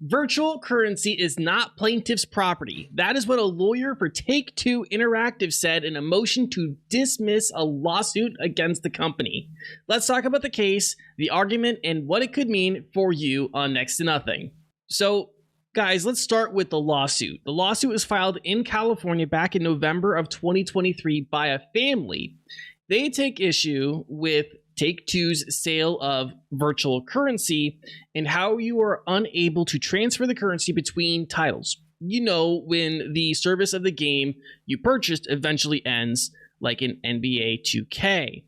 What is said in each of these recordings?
Virtual currency is not plaintiff's property. That is what a lawyer for Take-Two Interactive said in a motion to dismiss a lawsuit against the company. Let's talk about the case, the argument, and what it could mean for you on Next to Nothing. So, guys, let's start with the lawsuit. The lawsuit was filed in California back in November of 2023 by a family. They take issue with Take-Two's sale of virtual currency and how you are unable to transfer the currency between titles. You know, when the service of the game you purchased eventually ends, like in NBA 2K.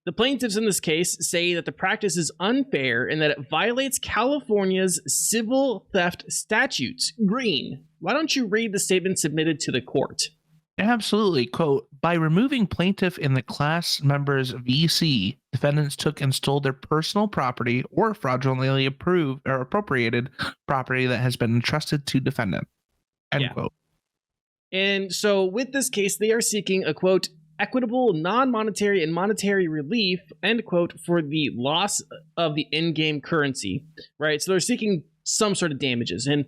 The plaintiffs in this case say that the practice is unfair and that it violates California's civil theft statutes. Green, why don't you read the statement submitted to the court? Absolutely. Quote, by removing plaintiff in the class members VC, defendants took and stole their personal property or fraudulently approved or appropriated property that has been entrusted to defendant. End quote. And so with this case, they are seeking a, quote, equitable, non-monetary, and monetary relief, end quote, for the loss of the in-game currency, right? So they're seeking some sort of damages. And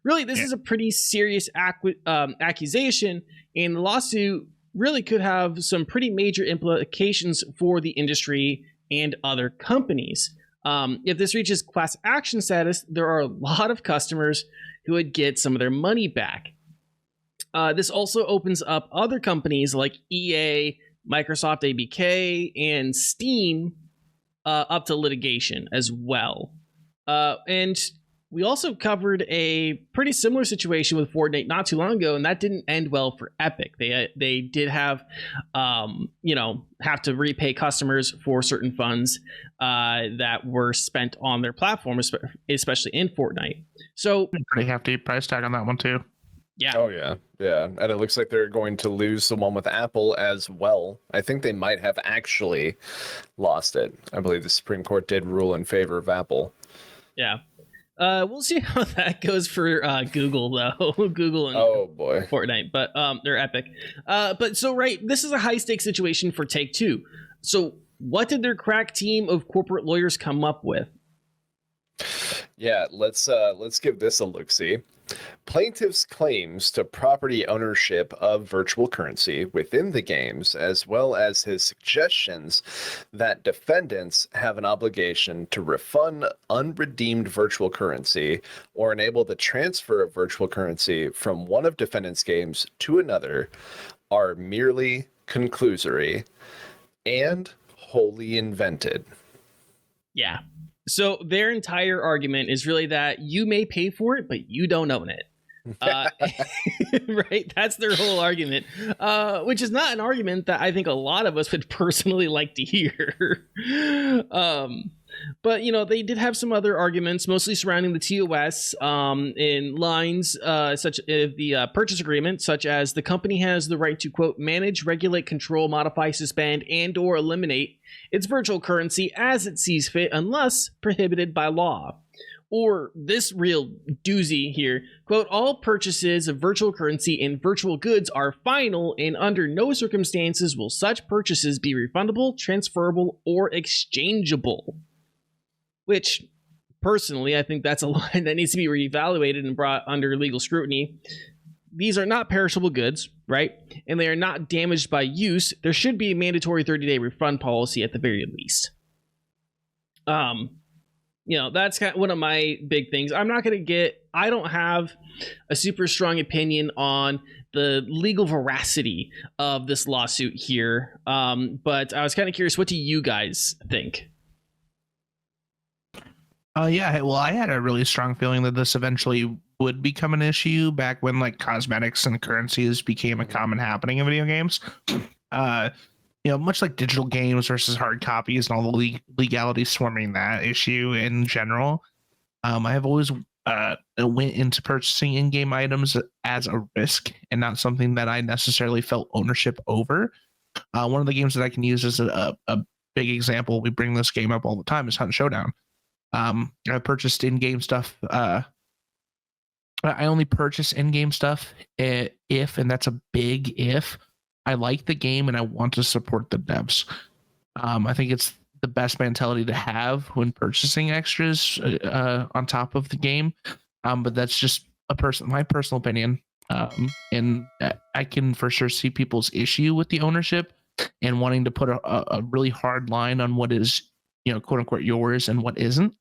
really, this is a pretty serious accusation, and the lawsuit really could have some pretty major implications for the industry and other companies. If this reaches class action status, there are a lot of customers who would get some of their money back. This also opens up other companies like EA, Microsoft ABK, and Steam up to litigation as well. And we also covered a pretty similar situation with Fortnite not too long ago, and that didn't end well for Epic. They did have, have to repay customers for certain funds that were spent on their platform, especially in Fortnite. So pretty hefty price tag on that one too. Yeah. Oh yeah, yeah, and it looks like they're going to lose the one with Apple as well. I think they might have actually lost it. I believe the Supreme Court did rule in favor of Apple. Yeah. We'll see how that goes for Google, though. Google and Fortnite, but they're Epic. But so, right, this is a high-stakes situation for Take-Two. So what did their crack team of corporate lawyers come up with? Yeah, let's give this a look-see. Plaintiffs' claims to property ownership of virtual currency within the games, as well as his suggestions that defendants have an obligation to refund unredeemed virtual currency or enable the transfer of virtual currency from one of defendants' games to another, are merely conclusory and wholly invented. Yeah. So their entire argument is really that you may pay for it, but you don't own it. Right? That's their whole argument, which is not an argument that I think a lot of us would personally like to hear. But, they did have some other arguments, mostly surrounding the TOS in lines such as the purchase agreement, such as the company has the right to, quote, manage, regulate, control, modify, suspend, and or eliminate its virtual currency as it sees fit unless prohibited by law. Or this real doozy here, quote, all purchases of virtual currency and virtual goods are final, and under no circumstances will such purchases be refundable, transferable, or exchangeable. Which, personally, I think that's a line that needs to be reevaluated and brought under legal scrutiny. These are not perishable goods, right? And they are not damaged by use. There should be a mandatory 30-day refund policy at the very least. That's kind of one of my big things. I don't have a super strong opinion on the legal veracity of this lawsuit here. But I was kind of curious, what do you guys think? Well, I had a really strong feeling that this eventually would become an issue back when cosmetics and currencies became a common happening in video games. Much like digital games versus hard copies and all the legality swarming that issue in general. I have always went into purchasing in-game items as a risk and not something that I necessarily felt ownership over. One of the games that I can use as a big example, we bring this game up all the time, is Hunt Showdown. I purchased in-game stuff. I only purchase in-game stuff if, and that's a big if, I like the game and I want to support the devs. I think it's the best mentality to have when purchasing extras on top of the game. But that's just my personal opinion. And I can for sure see people's issue with the ownership and wanting to put a really hard line on what is, quote unquote yours and what isn't.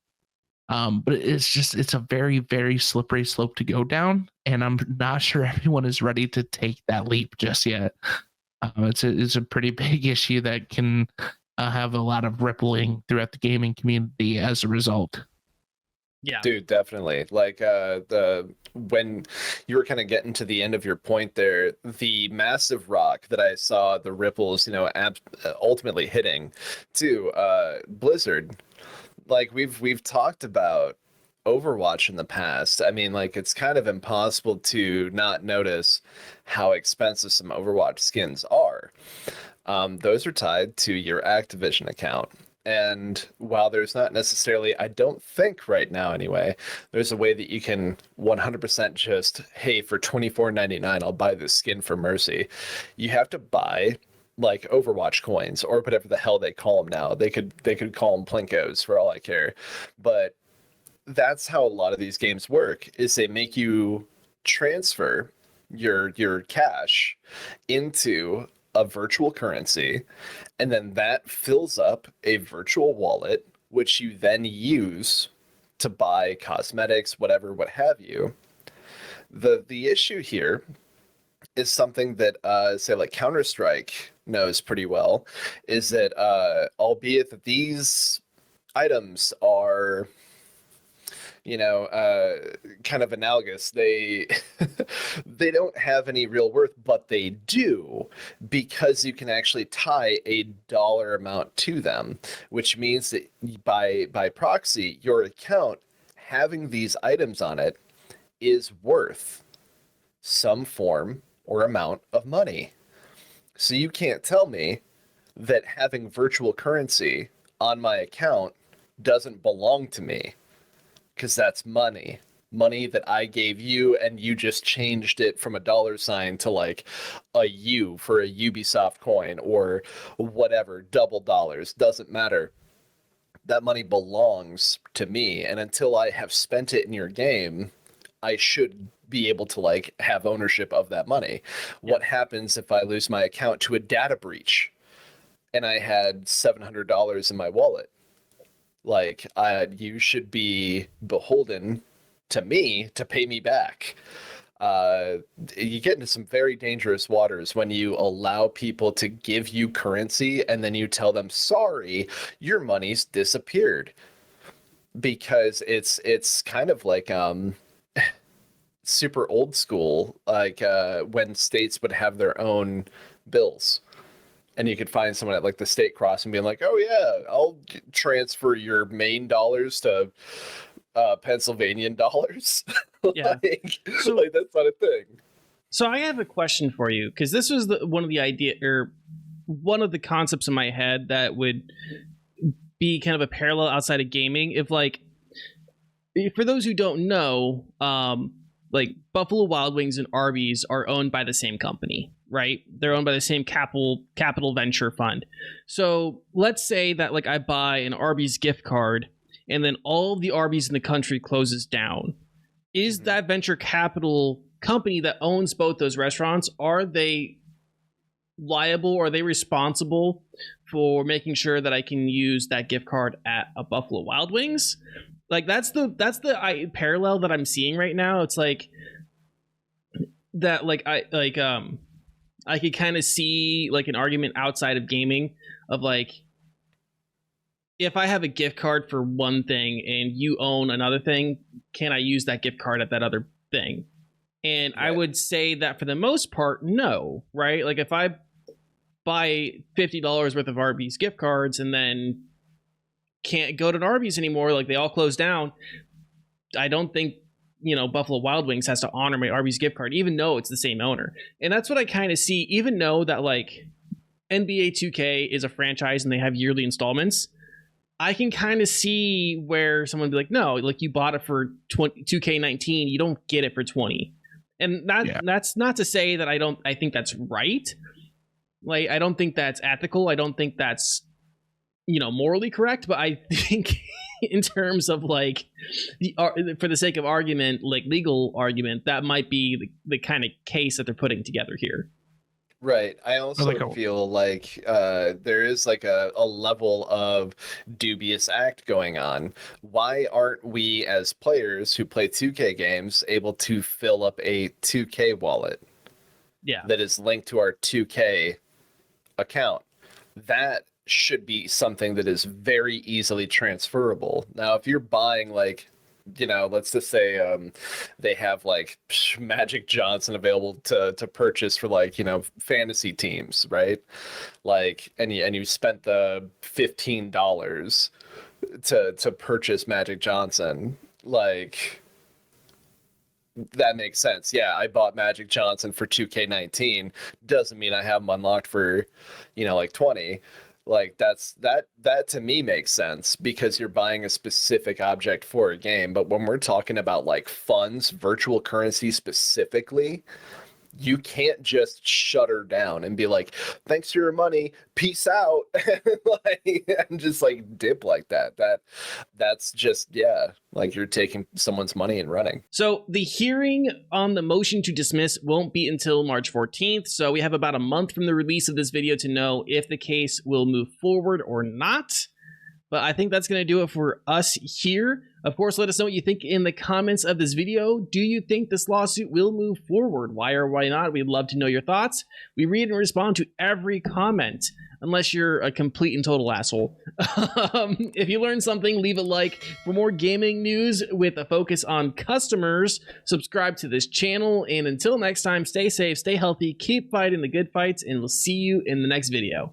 But it's a very, very slippery slope to go down. And I'm not sure everyone is ready to take that leap just yet. It's a pretty big issue that can have a lot of rippling throughout the gaming community as a result. Yeah, dude, definitely. Like when you were kind of getting to the end of your point there, the massive rock that I saw the ripples, ultimately hitting to Blizzard. Like we've talked about Overwatch in the past. I mean, like it's kind of impossible to not notice how expensive some Overwatch skins are. Those are tied to your Activision account. And while there's not necessarily, I don't think right now anyway, there's a way that you can 100% just, hey, for $24.99, I'll buy this skin for Mercy. You have to buy like Overwatch coins or whatever the hell they call them now. They could call them Plinkos for all I care. But that's how a lot of these games work, is they make you transfer your cash into a virtual currency, and then that fills up a virtual wallet, which you then use to buy cosmetics, whatever, what have you. The issue here is something that say like Counter-Strike knows pretty well, is that albeit that these items are kind of analogous, they they don't have any real worth, but they do, because you can actually tie a dollar amount to them, which means that by proxy, your account having these items on it is worth some form or amount of money. So you can't tell me that having virtual currency on my account doesn't belong to me, because that's money that I gave you, and you just changed it from a dollar sign to like a U for a Ubisoft coin or whatever, double dollars, doesn't matter. That money belongs to me, and until I have spent it in your game, I should be able to like have ownership of that money. Yeah. What happens if I lose my account to a data breach and I had $700 in my wallet? Like, you should be beholden to me to pay me back. You get into some very dangerous waters when you allow people to give you currency and then you tell them, sorry, your money's disappeared. Because it's kind of like super old school, like when states would have their own bills. And you could find someone at like the state cross and being like, oh yeah, I'll transfer your Maine dollars to Pennsylvanian dollars. Yeah. like that's not a thing. So I have a question for you, because this was one of the concepts in my head that would be kind of a parallel outside of gaming. If like, for those who don't know, like Buffalo Wild Wings and Arby's are owned by the same company, right? They're owned by the same capital venture fund. So let's say that like I buy an Arby's gift card and then all of the Arby's in the country closes down. Is that venture capital company that owns both those restaurants, are they liable, or are they responsible for making sure that I can use that gift card at a Buffalo Wild Wings? Like that's the parallel that I'm seeing right now. It's like that, like I could kind of see like an argument outside of gaming of like, if I have a gift card for one thing and you own another thing, can I use that gift card at that other thing? And yeah. I would say that for the most part, no, right? Like if I buy $50 worth of Arby's gift cards and then can't go to an Arby's anymore, like they all closed down, I don't think, Buffalo Wild Wings has to honor my Arby's gift card, even though it's the same owner. And that's what I kind of see, even though that like NBA 2K is a franchise and they have yearly installments. I can kind of see where someone would be like, no, like you bought it for 2K19, you don't get it for 20. And that's not to say that I think that's right. Like, I don't think that's ethical. I don't think that's, morally correct, but I think in terms of like for the sake of argument, like legal argument, that might be the kind of case that they're putting together here. Right. I also feel like there is like a level of dubious act going on. Why aren't we as players who play 2K games able to fill up a 2K wallet? Yeah. That is linked to our 2K account? That should be something that is very easily transferable. Now, if you're buying like, you know, let's just say they have like Magic Johnson available to purchase for like, you know, fantasy teams, right? Like, and you spent the $15 to purchase Magic Johnson, like that makes sense. Yeah, I bought Magic Johnson for 2K19. Doesn't mean I have him unlocked for, you know, like 20. Like that to me makes sense because you're buying a specific object for a game. But when we're talking about like funds, virtual currency specifically, you can't just shut her down and be like, thanks for your money, peace out, and just like dip like that. That's just, yeah, like you're taking someone's money and running. So the hearing on the motion to dismiss won't be until March 14th. So we have about a month from the release of this video to know if the case will move forward or not. But I think that's going to do it for us here. Of course, let us know what you think in the comments of this video. Do you think this lawsuit will move forward? Why or why not? We'd love to know your thoughts. We read and respond to every comment, unless you're a complete and total asshole. If you learned something, leave a like. For more gaming news with a focus on customers, subscribe to this channel. And until next time, stay safe, stay healthy, keep fighting the good fights, and we'll see you in the next video.